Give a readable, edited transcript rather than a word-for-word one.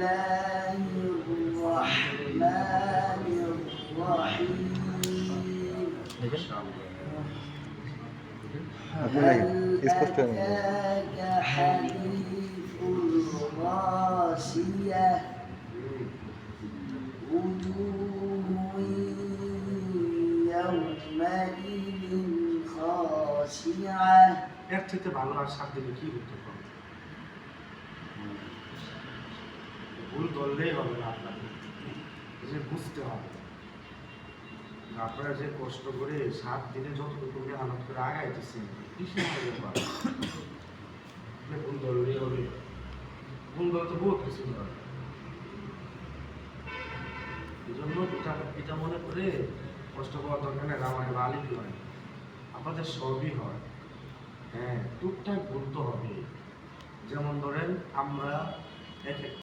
الله الرحمن الرحيم هل أتاك حديث الغاشية وجوه يومئذ خاشعة এর থেকে ভালো আর সাত দিলে কি করতে পারবো? ভুল ধরলেই হবে না, আপনাকে যে বুঝতে হবে আপনারা যে কষ্ট করে 7 দিনে যতটুকু মেহনত করে আগাইতেছেন কিসের ব্যাপার? ভুল ধরলেই হবে, ভুল ধরে তো বহুত কিছু হয়। এই জন্য এটা মনে করে কষ্ট করার দরকার নেই। রামায়ণ আলিম হয়, আপনাদের সবই হয়। হ্যাঁ, টুকটাক ভুল তো হবে। যেমন ধরেন আমরা এক